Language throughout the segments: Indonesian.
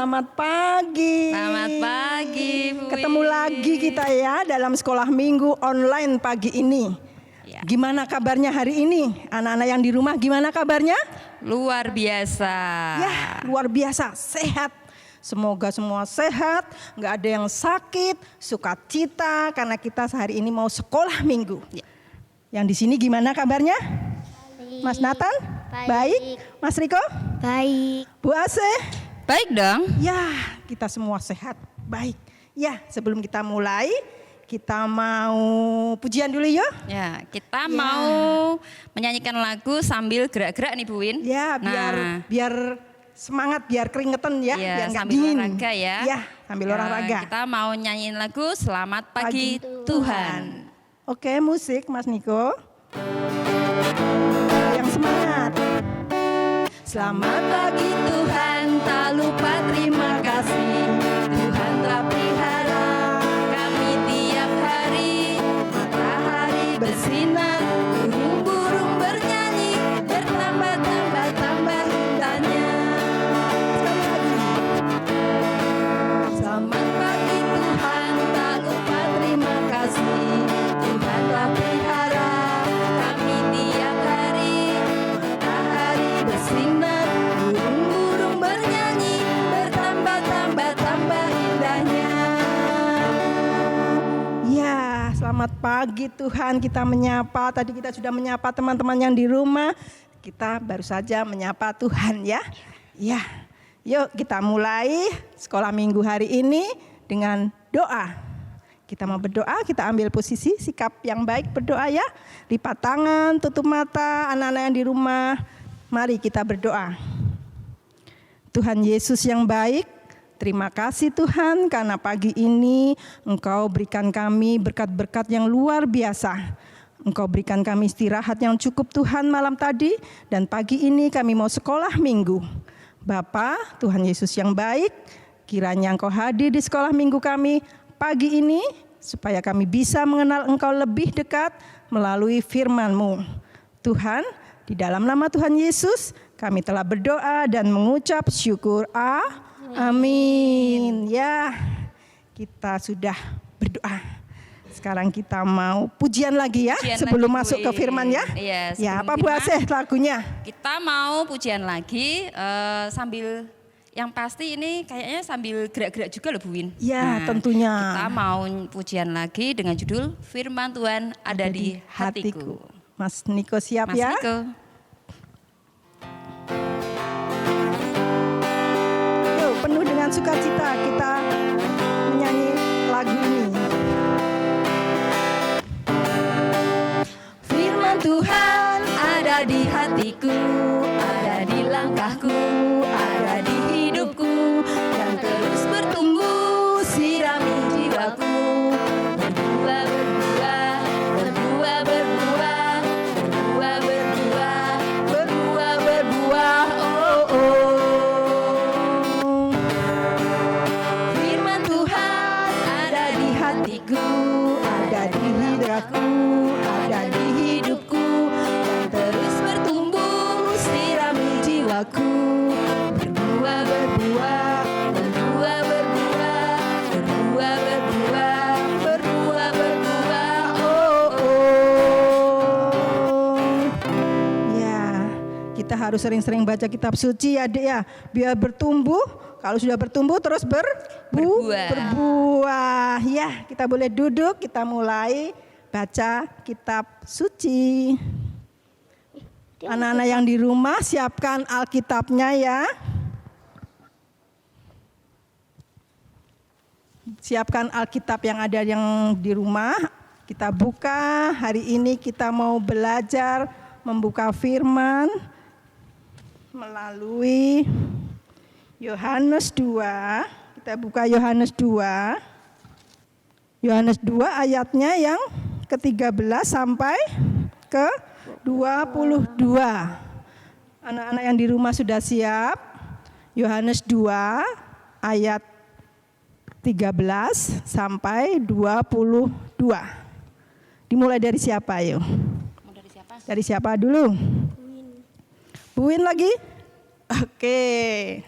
selamat pagi. Selamat pagi, Bu. Ketemu lagi kita ya dalam sekolah minggu online pagi ini. Ya. Gimana kabarnya hari ini? Anak-anak yang di rumah gimana kabarnya? Luar biasa. Ya, luar biasa, sehat. Semoga semua sehat, nggak ada yang sakit, sukacita karena kita hari ini mau sekolah minggu. Ya. Yang di sini gimana kabarnya? Baik. Mas Nathan? Baik. Mas Riko? Baik. Bu Ase? Baik dong. Ya, kita semua sehat, baik. Ya, sebelum kita mulai, kita mau pujian dulu ya. Ya, kita Ya. mau menyanyikan lagu sambil gerak-gerak nih Bu Win. Ya, biar semangat, biar keringetan ya, Ya, biar nggak sambil dingin. olahraga ya. Ya, sambil olahraga. Kita mau nyanyiin lagu Selamat Pagi, Tuhan. Oke, musik Mas Niko. Yang semangat. Selamat pagi Tuhan, tak lupa terima kasih. Tuhan telah pelihara kami tiap hari. Matahari bersinar, burung-burung bernyanyi, bertambah-tambah indahnya. Sekali lagi. Selamat pagi Tuhan, tak lupa terima kasih. Tuhan telah pelihara kami tiap hari. Matahari bersinar, burung-burung bernyanyi, bertambah-tambah indahnya. Ya, selamat pagi Tuhan, kita menyapa. Tadi kita sudah menyapa teman-teman yang di rumah. Kita baru saja menyapa Tuhan ya. Ya, yuk kita mulai sekolah minggu hari ini dengan doa. Kita mau berdoa, kita ambil posisi sikap yang baik berdoa ya. Lipat tangan, tutup mata, anak-anak yang di rumah. Mari kita berdoa. Tuhan Yesus yang baik, terima kasih Tuhan karena pagi ini Engkau berikan kami berkat-berkat yang luar biasa. Engkau berikan kami istirahat yang cukup Tuhan malam tadi dan pagi ini kami mau sekolah minggu. Bapa, Tuhan Yesus yang baik, kiranya Engkau hadir di sekolah minggu kami pagi ini supaya kami bisa mengenal Engkau lebih dekat melalui firman-Mu. Tuhan, di dalam nama Tuhan Yesus kami telah berdoa dan mengucap syukur. Amin. Ya, kita sudah berdoa. Sekarang kita mau pujian lagi ya, Pujian sebelum lagi, masuk Bu ke Win. firman ya. Iya, Ya, sebelum apa Bu firman. Aseh lagunya? Kita mau pujian lagi sambil yang pasti ini kayaknya sambil gerak-gerak juga loh Bu Win. Ya, tentunya. Kita mau pujian lagi dengan judul Firman Tuhan ada di hatiku. Mas Niko siap Mas ya? Niko. Yuk, penuh dengan sukacita kita menyanyi lagu ini. Firman Tuhan ada di hatiku, ada di langkahku, ada di hidupku, dan terus bertumbuh, sirami jiwaku. Berbuah, berbuah, berbuah, berbuah, berbuah, berbuah, berbuah, berbuah, oh, oh. Firman Tuhan ada di hatiku, ada di hidupku, ada di hidupku, dan terus bertumbuh, sirami jiwaku. Berbuah, berbuah, berbuah, berbuah, berbuah, berbuah, berbuah, berbuah, oh, Oh. Ya, kita harus sering-sering baca kitab suci ya Dek ya, biar bertumbuh. Kalau sudah bertumbuh terus Berbuah. berbuah. Ya, kita boleh duduk, kita mulai baca kitab suci. Anak-anak yang di rumah siapkan Alkitabnya ya. Siapkan Alkitab yang ada yang di rumah. Kita buka, hari ini kita mau belajar membuka firman melalui Yohanes 2. Kita buka Yohanes 2. Yohanes 2 ayatnya yang ke-13 sampai ke-22. Anak-anak yang di rumah sudah siap? Yohanes 2 ayat 13 sampai 22. Dimulai dari siapa yuk? Mau dari siapa? Dari siapa dulu? Buin lagi? Oke.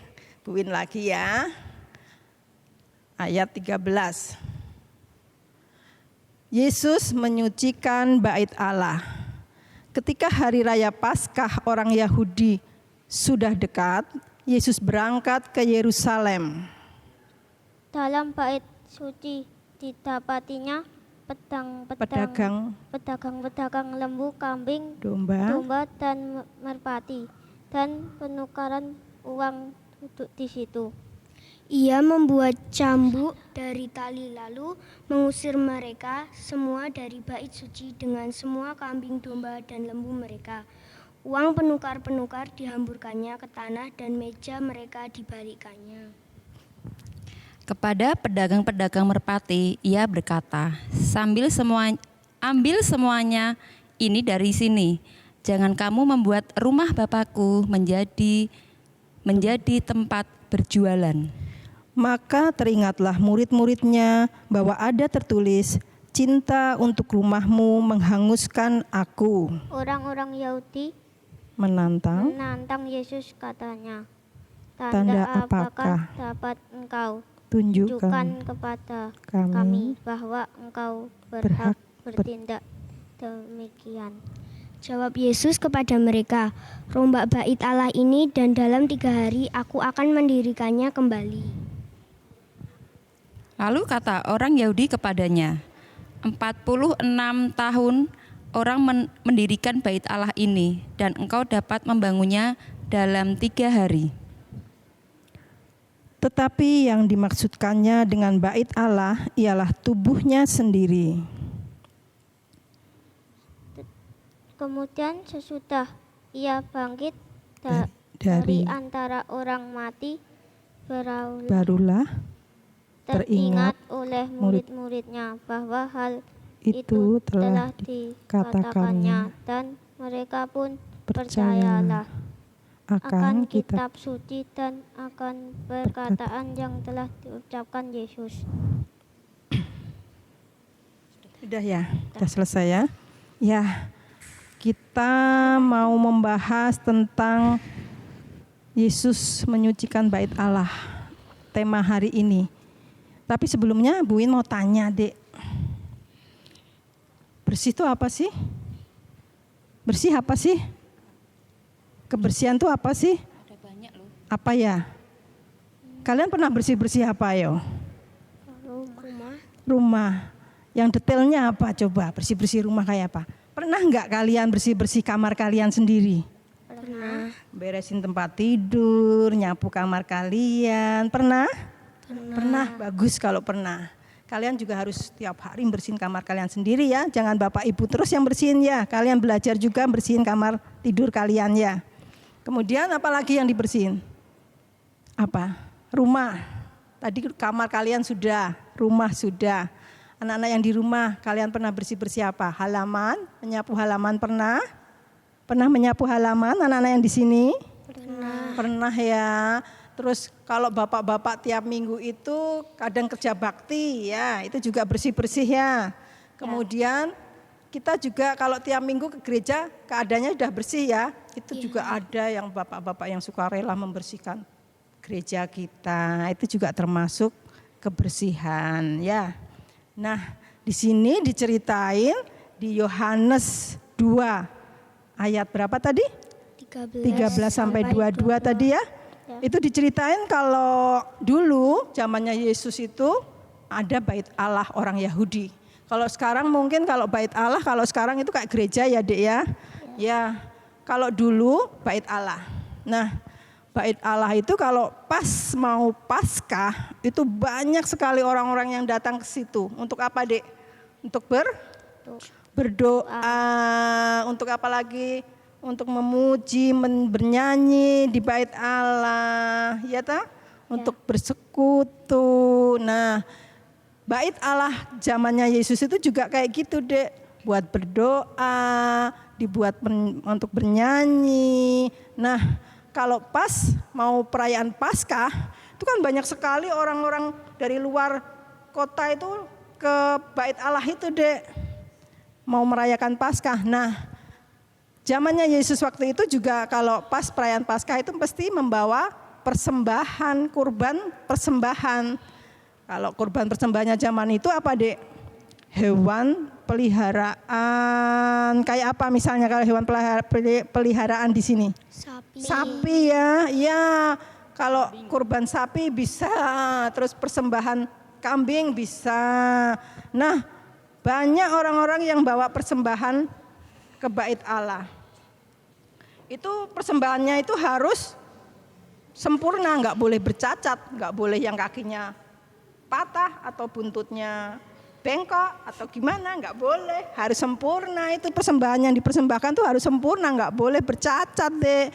Buin lagi ya. Ayat 13. Yesus menyucikan bait Allah. Ketika hari raya Paskah orang Yahudi sudah dekat, Yesus berangkat ke Yerusalem. Dalam bait suci didapatinya pedagang lembu, kambing, domba dan merpati, dan penukaran uang duduk di situ. Ia membuat cambuk dari tali lalu mengusir mereka semua dari bait suci dengan semua kambing, domba, dan lembu mereka. Uang penukar-penukar dihamburkannya ke tanah dan meja mereka dibalikkannya. Kepada pedagang-pedagang merpati, ia berkata, ambil semuanya ini dari sini. Jangan kamu membuat rumah Bapakku menjadi tempat berjualan. Maka teringatlah murid-muridnya bahwa ada tertulis, cinta untuk rumahmu menghanguskan aku. Orang-orang Yahudi Menantang Yesus, katanya, Tanda apakah dapat engkau tunjukkan tunjukkan kepada kami bahwa engkau berhak bertindak demikian? Jawab Yesus kepada mereka, rombak bait Allah ini dan dalam 3 hari aku akan mendirikannya kembali. Lalu kata orang Yahudi kepadanya, 46 tahun orang mendirikan bait Allah ini, dan engkau dapat membangunnya dalam 3 hari. Tetapi yang dimaksudkannya dengan bait Allah ialah tubuhnya sendiri. Kemudian sesudah ia bangkit Dari dari antara orang mati, barulah teringat oleh murid-muridnya bahwa hal itu telah dikatakannya, dan mereka pun percayalah akan kitab suci dan akan perkataan yang telah diucapkan Yesus. Sudah ya, sudah selesai ya. Ya, kita mau membahas tentang Yesus menyucikan bait Allah, tema hari ini. Tapi sebelumnya Bu Win mau tanya, Dek. Bersih itu apa sih? Bersih apa sih? Kebersihan itu apa sih? Ada banyak loh. Apa ya? Kalian pernah bersih-bersih apa yo? Rumah. Yang detailnya apa coba? Bersih-bersih rumah kayak apa? Pernah nggak kalian bersih-bersih kamar kalian sendiri? Pernah. Beresin tempat tidur, nyapu kamar kalian. Pernah? Pernah. Bagus kalau pernah. Kalian juga harus tiap hari bersihin kamar kalian sendiri ya. Jangan bapak ibu terus yang bersihin ya. Kalian belajar juga bersihin kamar tidur kalian ya. Kemudian apa lagi yang dibersihin? Apa? Rumah. Tadi kamar kalian sudah, rumah sudah. Anak-anak yang di rumah, kalian pernah bersih-bersih apa? Halaman, menyapu halaman pernah? Pernah menyapu halaman anak-anak yang di sini? Pernah. Pernah ya. Terus kalau bapak-bapak tiap minggu itu kadang kerja bakti ya, itu juga bersih-bersih ya. Kemudian kita juga kalau tiap minggu ke gereja keadaannya sudah bersih ya. Itu juga ada yang bapak-bapak yang suka rela membersihkan gereja kita. Itu juga termasuk kebersihan ya. Nah, di sini diceritain di Yohanes 2 ayat berapa tadi? 13 sampai 22 tadi ya. Itu diceritain kalau dulu zamannya Yesus itu ada bait Allah orang Yahudi. Kalau sekarang mungkin kalau bait Allah, kalau sekarang itu kayak gereja ya Dek ya. Ya, kalau dulu bait Allah. Nah, bait Allah itu kalau pas mau Paskah itu banyak sekali orang-orang yang datang ke situ. Untuk apa Dek? Untuk berdoa, untuk apa lagi? Untuk memuji, bernyanyi di bait Allah, ya ta? Untuk bersekutu. Nah, bait Allah zamannya Yesus itu juga kayak gitu, Dek. Buat berdoa, dibuat untuk bernyanyi. Nah, kalau pas mau perayaan Paskah, itu kan banyak sekali orang-orang dari luar kota itu ke bait Allah itu, Dek. Mau merayakan Paskah. Nah, zamannya Yesus waktu itu juga kalau pas perayaan Paskah itu pasti membawa persembahan, kurban persembahan. Kalau kurban persembahannya zaman itu apa, Dek? Hewan peliharaan. Kayak apa misalnya kalau hewan peliharaan di sini? Sapi ya. Ya, kalau kurban sapi bisa, terus persembahan kambing bisa. Nah, banyak orang-orang yang bawa persembahan ke bait Allah. Itu persembahannya itu harus sempurna, nggak boleh bercacat, nggak boleh yang kakinya patah atau buntutnya bengkok atau gimana, nggak boleh, harus sempurna. Itu persembahan yang dipersembahkan tuh harus sempurna, nggak boleh bercacat, Dek.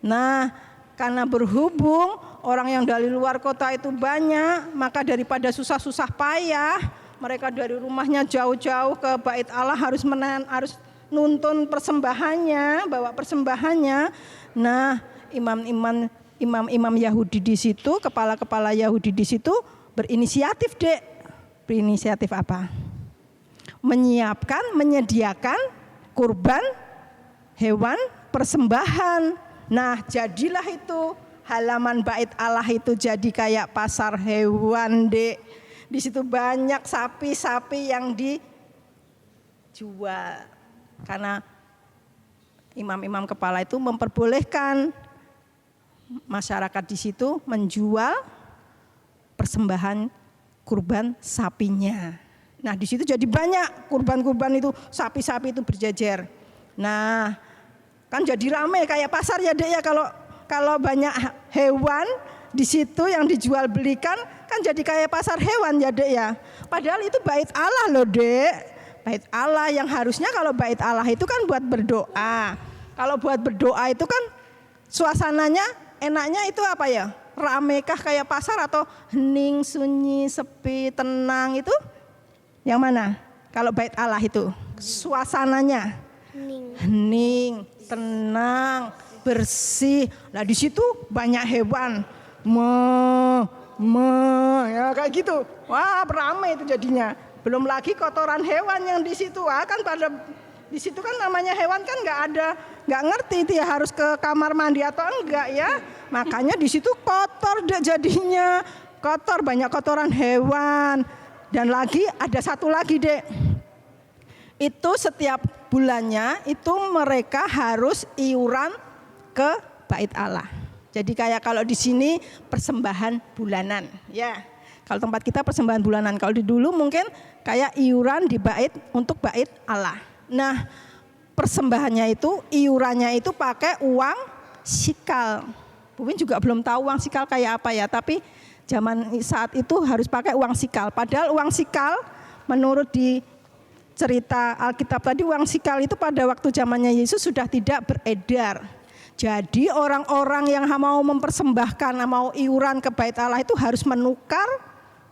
Nah, karena berhubung orang yang dari luar kota itu banyak, maka daripada susah-susah payah, mereka dari rumahnya jauh-jauh ke bait Allah harus nuntun persembahannya, bawa persembahannya. Nah, imam-imam Yahudi di situ, kepala-kepala Yahudi di situ berinisiatif, Dek. Berinisiatif apa? Menyediakan kurban hewan persembahan. Nah, jadilah itu halaman bait Allah itu jadi kayak pasar hewan, Dek. Di situ banyak sapi-sapi yang dijual. Karena imam-imam kepala itu memperbolehkan masyarakat di situ menjual persembahan kurban sapinya. Nah, di situ jadi banyak kurban-kurban itu, sapi-sapi itu berjejer. Nah, kan jadi ramai kayak pasar ya, Dek ya, kalau banyak hewan di situ yang dijual belikan, kan jadi kayak pasar hewan ya, Dek ya. Padahal itu bait Allah loh, Dek. Bait Allah yang harusnya kalau bait Allah itu kan buat berdoa. Kalau buat berdoa itu kan suasananya enaknya itu apa ya? Ramekah kayak pasar atau hening, sunyi, sepi, tenang itu? Yang mana? Kalau bait Allah itu suasananya hening, tenang, bersih. Nah, di situ banyak hewan. Ya kayak gitu. Wah, ramai itu jadinya. Belum lagi kotoran hewan yang di situ. Kan pada di situ kan namanya hewan kan nggak ngerti itu ya harus ke kamar mandi atau enggak ya. Makanya di situ kotor deh jadinya. Kotor, banyak kotoran hewan. Dan lagi ada satu lagi, Dek. Itu setiap bulannya itu mereka harus iuran ke bait Allah. Jadi kayak kalau di sini persembahan bulanan, ya. Kalau tempat kita persembahan bulanan, kalau di dulu mungkin kayak iuran di bait untuk bait Allah. Nah, persembahannya itu, iurannya itu pakai uang sikal. Bu Win juga belum tahu uang sikal kayak apa ya, tapi zaman saat itu harus pakai uang sikal. Padahal uang sikal menurut di cerita Alkitab tadi, uang sikal itu pada waktu zamannya Yesus sudah tidak beredar. Jadi orang-orang yang mau mempersembahkan, mau iuran ke bait Allah itu harus menukar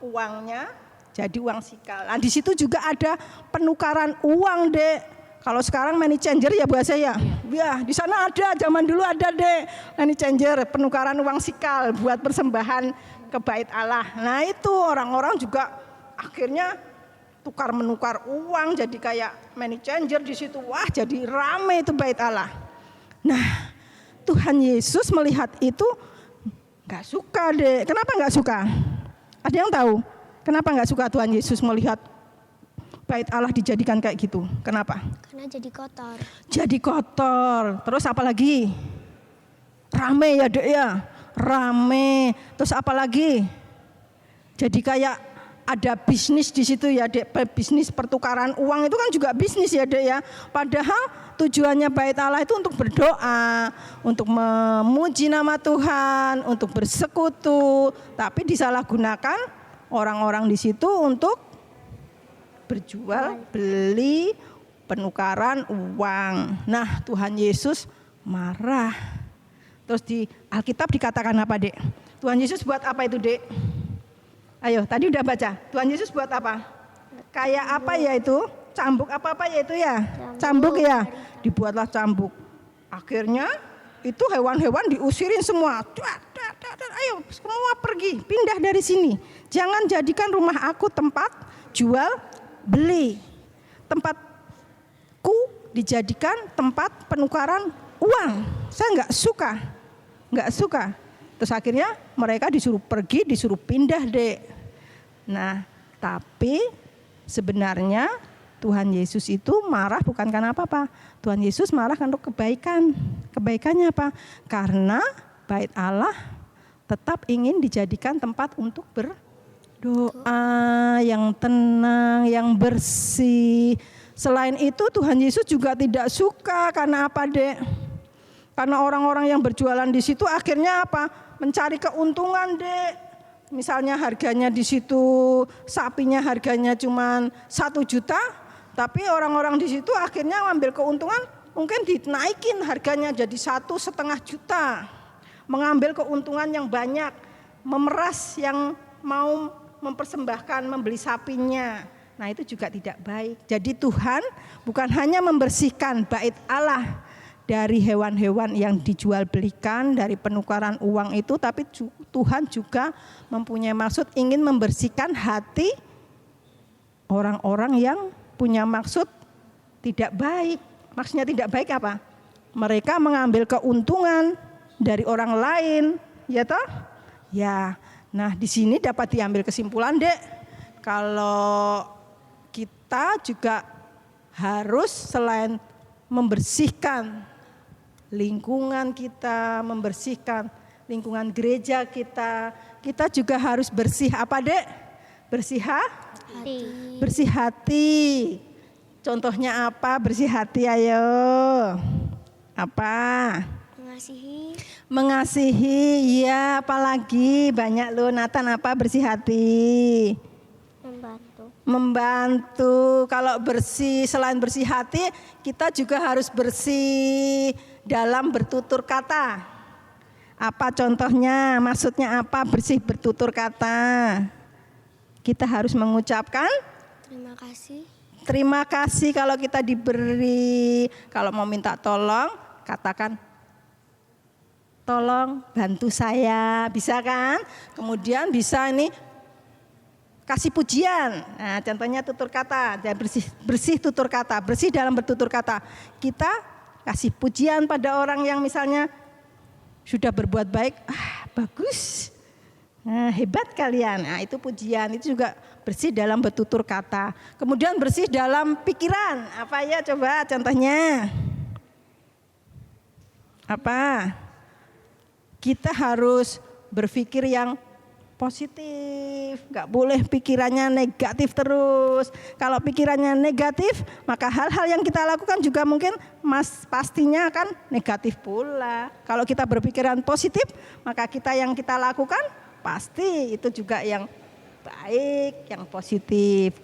uangnya jadi uang sikal. Nah, di situ juga ada penukaran uang, Dek. Kalau sekarang money changer ya bahasa ya. Ya, di sana ada, zaman dulu ada, Dek. Money changer, penukaran uang sikal buat persembahan ke bait Allah. Nah, itu orang-orang juga akhirnya tukar menukar uang jadi kayak money changer di situ. Wah, jadi rame itu bait Allah. Nah, Tuhan Yesus melihat itu nggak suka, Dek. Kenapa nggak suka? Ada yang tahu? Kenapa nggak suka Tuhan Yesus melihat bait Allah dijadikan kayak gitu? Kenapa? Karena jadi kotor. Jadi kotor. Terus apa lagi? Rame ya, Dek ya. Rame. Terus apa lagi? Jadi kayak ada bisnis di situ ya, Dek. Bisnis pertukaran uang itu kan juga bisnis ya, Dek ya. Padahal tujuannya bait Allah itu untuk berdoa, untuk memuji nama Tuhan, untuk bersekutu, tapi disalahgunakan orang-orang di situ untuk berjual beli, penukaran uang. Nah, Tuhan Yesus marah. Terus di Alkitab dikatakan apa, Dek? Tuhan Yesus buat apa itu, Dek? Ayo, tadi udah baca. Tuhan Yesus buat apa? Kayak apa ya itu? Cambuk apa-apa ya itu ya? Cambuk ya? Dibuatlah cambuk. Akhirnya itu hewan-hewan diusirin semua. Ayo semua pergi, pindah dari sini. Jangan jadikan rumah aku tempat jual beli. Tempatku dijadikan tempat penukaran uang. Saya nggak suka. Terus akhirnya mereka disuruh pergi, disuruh pindah, Dek. Nah, tapi sebenarnya Tuhan Yesus itu marah bukan karena apa-apa. Tuhan Yesus marah untuk kebaikan. Kebaikannya apa? Karena bait Allah tetap ingin dijadikan tempat untuk berdoa yang tenang, yang bersih. Selain itu Tuhan Yesus juga tidak suka karena apa, Dek? Karena orang-orang yang berjualan di situ akhirnya apa? Mencari keuntungan, Dek. Misalnya harganya di situ sapinya harganya cuma 1 juta, tapi orang-orang di situ akhirnya ngambil keuntungan, mungkin dinaikin harganya jadi 1,5 juta. Mengambil keuntungan yang banyak, memeras yang mau mempersembahkan membeli sapinya. Nah, itu juga tidak baik. Jadi Tuhan bukan hanya membersihkan bait Allah dari hewan-hewan yang dijual belikan, dari penukaran uang itu, tapi Tuhan juga mempunyai maksud ingin membersihkan hati orang-orang yang punya maksud tidak baik. Maksudnya tidak baik apa? Mereka mengambil keuntungan dari orang lain, ya toh? Ya. Nah, di sini dapat diambil kesimpulan, Dek, kalau kita juga harus selain membersihkan lingkungan kita, membersihkan lingkungan gereja kita, kita juga harus bersih apa, Dek? Bersih hati. Bersih hati. Contohnya apa bersih hati, ayo? Apa? Mengasihi, ya, apalagi banyak loh, Nathan, apa bersih hati? Membantu. Kalau bersih, selain bersih hati, kita juga harus bersih dalam bertutur kata. Apa contohnya? Maksudnya apa bersih bertutur kata? Kita harus mengucapkan Terima kasih. terima kasih kalau kita diberi. Kalau mau minta tolong, katakan tolong bantu saya, bisa kan? Kemudian bisa ini kasih pujian. Nah, contohnya tutur kata, bersih tutur kata, bersih dalam bertutur kata. Kita kasih pujian pada orang yang misalnya sudah berbuat baik, bagus, nah, hebat kalian. Nah, itu pujian, itu juga bersih dalam bertutur kata. Kemudian bersih dalam pikiran, apa ya coba contohnya? Apa? Kita harus berpikir yang positif, nggak boleh pikirannya negatif terus. Kalau pikirannya negatif, maka hal-hal yang kita lakukan juga mungkin pastinya akan negatif pula. Kalau kita berpikiran positif, maka yang kita lakukan pasti itu juga yang baik, yang positif.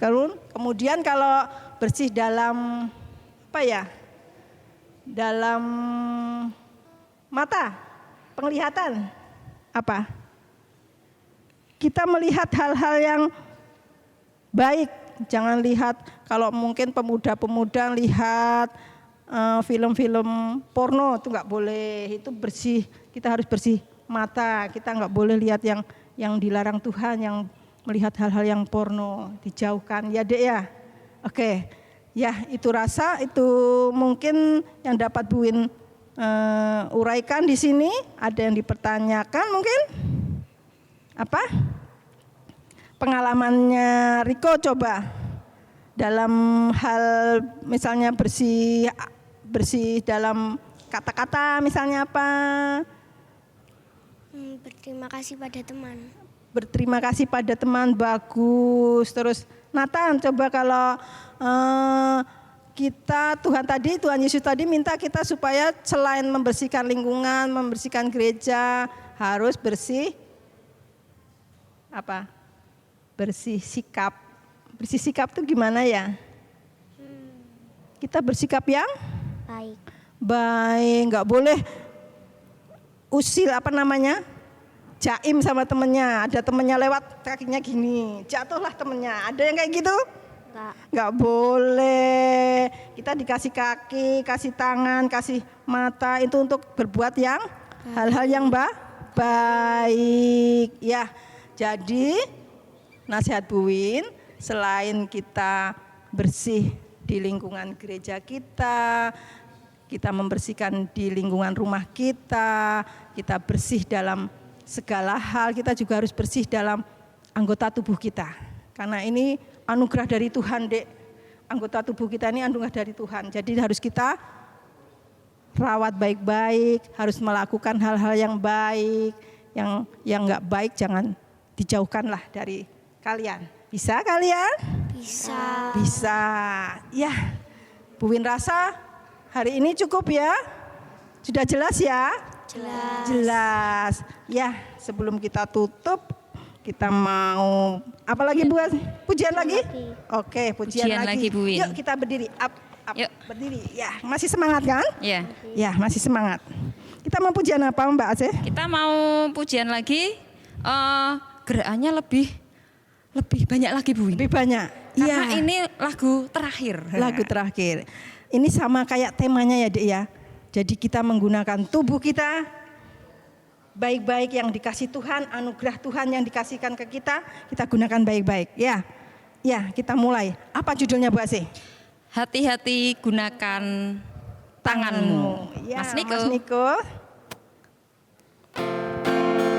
Kemudian kalau bersih dalam apa ya? Dalam mata, penglihatan, apa? Kita melihat hal-hal yang baik, jangan lihat kalau mungkin pemuda-pemuda lihat film-film porno itu nggak boleh, itu bersih, kita harus bersih mata, kita nggak boleh lihat yang dilarang Tuhan, yang melihat hal-hal yang porno, dijauhkan, ya Dek ya. Oke, ya itu rasa itu mungkin yang dapat Bu Win uraikan di sini. Ada yang dipertanyakan mungkin? Apa? Pengalamannya Riko coba dalam hal misalnya bersih dalam kata-kata misalnya apa? Berterima kasih pada teman. Berterima kasih pada teman, bagus. Terus Nathan coba kalau Tuhan Yesus tadi minta kita supaya selain membersihkan lingkungan, membersihkan gereja, harus bersih apa? Bersih sikap. Bersih sikap itu gimana ya? Kita bersikap yang baik, nggak boleh usil jaim sama temennya. Ada temennya lewat kakinya gini, jatuhlah temennya. Ada yang kayak gitu? Nggak boleh. Kita dikasih kaki, kasih tangan, kasih mata itu untuk berbuat yang hal-hal yang baik. Ya, jadi nasihat Bu Win, selain kita bersih di lingkungan gereja kita membersihkan di lingkungan rumah kita bersih dalam segala hal kita juga harus bersih dalam anggota tubuh kita. Karena ini anugerah dari Tuhan, Dek. Anggota tubuh kita ini anugerah dari Tuhan. Jadi harus kita rawat baik-baik, harus melakukan hal-hal yang baik, yang enggak baik jangan dijauhkanlah dari kalian. Bisa kalian? Bisa. Bisa. Ya. Bu Win rasa hari ini cukup ya? Sudah jelas ya? Jelas. Jelas. Ya, sebelum kita tutup, kita mau apa lagi buat pujian lagi? Oke, pujian lagi. Bu Win. Yuk kita berdiri. Up, Yuk. berdiri. Ya, masih semangat kan? Ya. Ya, masih semangat. Kita mau pujian apa Mbak Aceh? Kita mau pujian lagi. Gerakannya lebih banyak lagi Bu Win. Lebih banyak. Karena ini lagu terakhir. Lagu terakhir. Ini sama kayak temanya ya Dek ya. Jadi kita menggunakan tubuh kita baik-baik yang dikasih Tuhan, anugerah Tuhan yang dikasihkan ke kita gunakan baik-baik. Ya, ya kita mulai. Apa judulnya Bu Asih? Hati-hati gunakan tanganmu. Ya, Mas Niko. Mas Niko.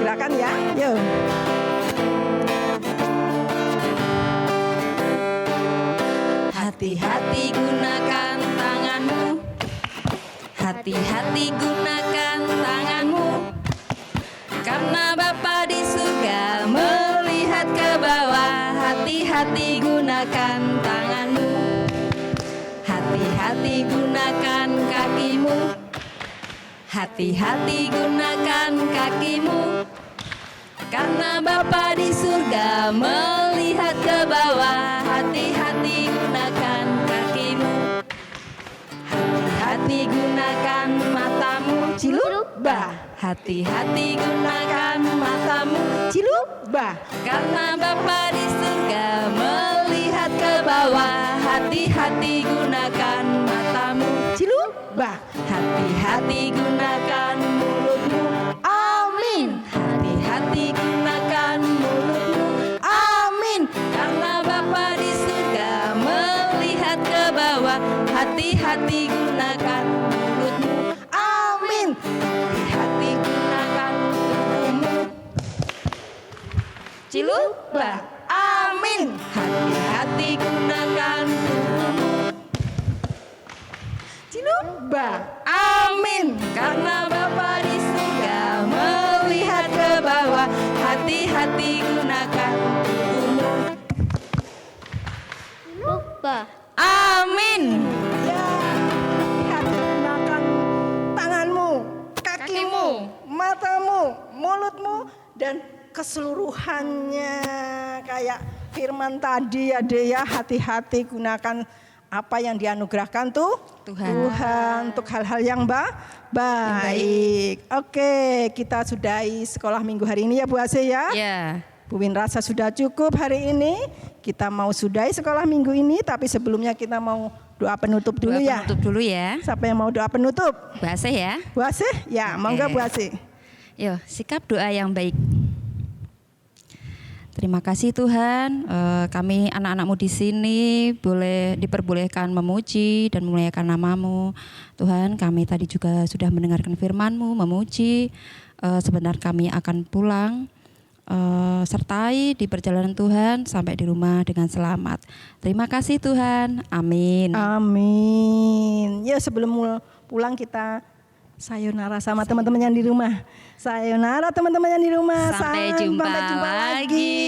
Gerakan ya, yuk. Hati-hati gunakan tanganmu. Hati-hati gunakan tanganmu. Karena Bapa di surga melihat ke bawah. Hati-hati gunakan tanganmu. Hati-hati gunakan kakimu. Hati-hati gunakan kakimu. Karena Bapa di surga melihat ke bawah. Hati-hati gunakan kakimu. Hati-hati gunakan matamu. Cilubah. Hati-hati gunakan matamu. Cilubah. Karena Bapa di surga melihat ke bawah. Hati-hati gunakan matamu. Cilubah. Hati-hati gunakan mulutmu. Amin. Hati-hati gunakan mulutmu. Amin. Karena Bapa di surga melihat ke bawah. Hati-hati gunakan mulutmu. Amin. Hati-hati gunakan tubuhmu. Cilubah. Amin. Hati-hati gunakan tubuhmu. Cilubah. Amin. Karena Bapa di surga melihat ke bawah. Hati-hati gunakan tubuhmu. Lupa. Amin. Ya, hati gunakan tanganmu, kakimu, matamu, mulutmu, dan keseluruhannya. Kayak firman tadi ya Dek ya, hati-hati gunakan apa yang dianugerahkan tuh Tuhan untuk hal-hal yang baik. Oke, kita sudahi sekolah minggu hari ini ya Bu Ase ya. Ya. Bu Win rasa sudah cukup hari ini. Kita mau sudahi sekolah minggu ini, tapi sebelumnya kita mau doa penutup dulu Doa ya. penutup dulu ya. Siapa yang mau doa penutup? Bahasa ya. Bu Asih? Ya, mau nggak Bu Asih? Yo, sikap doa yang baik. Terima kasih Tuhan, kami anak-anakmu di sini boleh diperbolehkan memuji dan memuliakan nama-Mu. Tuhan, kami tadi juga sudah mendengarkan firman-Mu, memuji. Sebentar kami akan pulang. Sertai di perjalanan Tuhan sampai di rumah dengan selamat. Terima kasih Tuhan. Amin. Amin. Ya, sebelum pulang kita sayonara sama teman-teman yang di rumah. Sayonara teman-teman yang di rumah. Sampai jumpa lagi.